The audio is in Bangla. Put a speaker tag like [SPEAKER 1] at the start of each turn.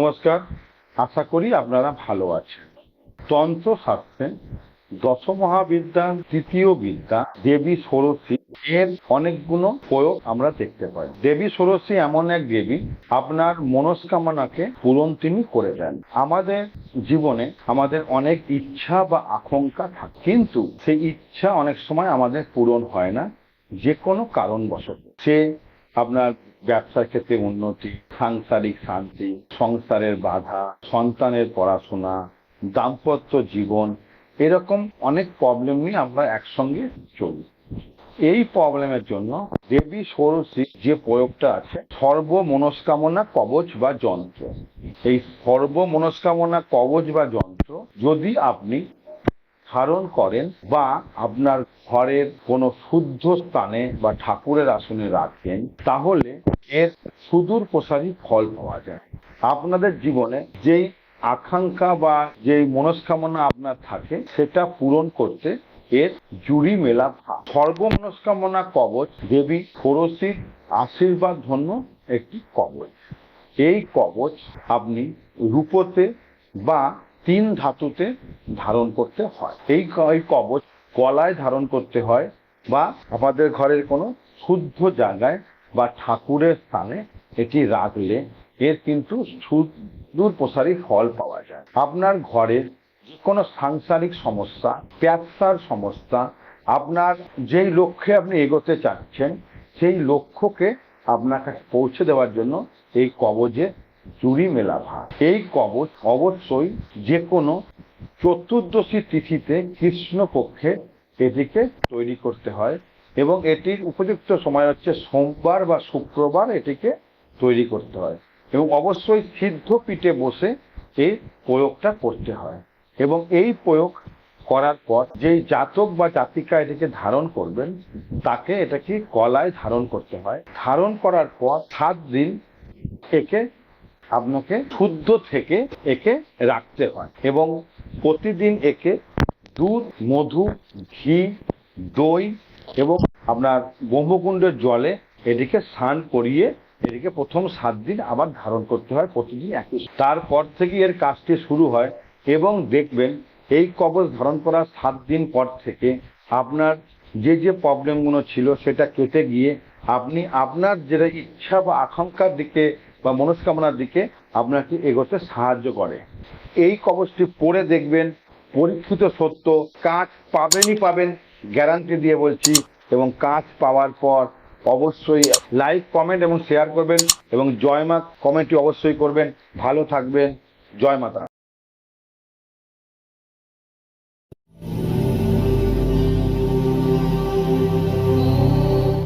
[SPEAKER 1] নমস্কার, আশা করি আপনারা ভালো আছেন। তন্ত্র শাস্ত্রে দশমহাবিদ্যার তৃতীয় বিদ্যা দেবী ষোড়শী এর অনেকগুলো প্রয়োগ আমরা দেখতে পাই। দেবী ষোড়শী এমন এক দেবী, আপনার মনস্কামনাকে পূরণ তিনি করে দেন। আমাদের জীবনে আমাদের অনেক ইচ্ছা বা আকাঙ্ক্ষা থাকে, কিন্তু সেই ইচ্ছা অনেক সময় আমাদের পূরণ হয় না, যে কোনো কারণবশত। সে আপনার ব্যবসার ক্ষেত্রে উন্নতি, সাংসারিক শান্তি, সংসারের বাধা, সন্তানের পড়াশোনা, দাম্পত্য জীবন, এরকম অনেক প্রবলেম নিয়ে আমরা একসঙ্গে চলি। এই প্রবলেমের জন্য দেবী ষোড়শী যে প্রয়োগটা আছে, সর্ব মনস্কামনা কবচ বা যন্ত্র। এই সর্ব মনস্কামনা কবচ বা যন্ত্র যদি আপনি ধারণ করেন বা আপনার ঘরের কোনো শুদ্ধ স্থানে বা ঠাকুরের আসনে রাখেন, তাহলে এর সুদূর প্রসারী ফল পাওয়া যায়। আপনাদের জীবনে যেই আকাঙ্ক্ষা বা যেই মনস্কামনা আপনার থাকে, সেটা পূরণ করতে এর জুড়ি মেলা ভাব। সর্বমনস্কামনা কবচ দেবী ষোড়শীর আশীর্বাদ ধন্য একটি কবচ। এই কবচ আপনি রূপোতে বা 3 ধাতুতে ধারণ করতে হয়। এই কবচ গলায় ধারণ করতে হয় বা আমাদের ঘরের কোনো শুদ্ধ জায়গায় বা ঠাকুরের স্থানে এটি রাখলে এর কিন্তু সুদূর প্রসারী ফল পাওয়া যায়। আপনার ঘরের কোনো সাংসারিক সমস্যা, ব্যবসার সমস্যা, আপনার যেই লক্ষ্যে আপনি এগোতে চাচ্ছেন, সেই লক্ষ্যকে আপনার কাছে পৌঁছে দেওয়ার জন্য এই কবচে জুড়ি মেলা ভার। এই কবচ অবশ্যই যে কোনো চতুর্দশী তিথিতে কৃষ্ণপক্ষে এটিকে তৈরি করতে হয় এবং এটির উপযুক্ত সময় হচ্ছে সোমবার বা শুক্রবার এটিকে তৈরি করতে হয় এবং অবশ্যই সিদ্ধ পিঠে বসে এই প্রয়োগটা করতে হয়। এবং এই প্রয়োগ করার পর যেই জাতক বা জাতিকা এটিকে ধারণ করবেন, তাকে এটাকে গলায় ধারণ করতে হয়। ধারণ করার পর 7 দিন একে আপনাকে শুদ্ধ থেকে একে রাখতে হয় এবং প্রতিদিন একে দুধ, মধু, ঘি, দই এবং আপনার ব্রহ্মকুণ্ডের জলে এটিকে স্নান করিয়ে এটিকে প্রথম 7 দিন আবার ধারণ করতে হয় প্রতিদিন একই। তারপর থেকে এর কাজটি শুরু হয় এবং দেখবেন এই কবচ ধারণ করার 7 দিন পর থেকে আপনার যে প্রবলেমগুলো ছিল সেটা কেটে গিয়ে আপনি আপনার যেটা ইচ্ছা বা আকাঙ্ক্ষার দিকে বা মনস্কামনার দিকে আপনাকে এগোতে সাহায্য করে। এই কবচটি পরে দেখবেন, পরীক্ষিত সত্য, কাজ পাবেনই পাবেন, গ্যারান্টি দিয়ে বলছি। এবং কাজ পাওয়ার পর অবশ্যই লাইক, কমেন্ট এবং শেয়ার করবেন এবং জয় মা কমেন্টটি অবশ্যই করবেন। ভালো থাকবেন। জয় মাতা।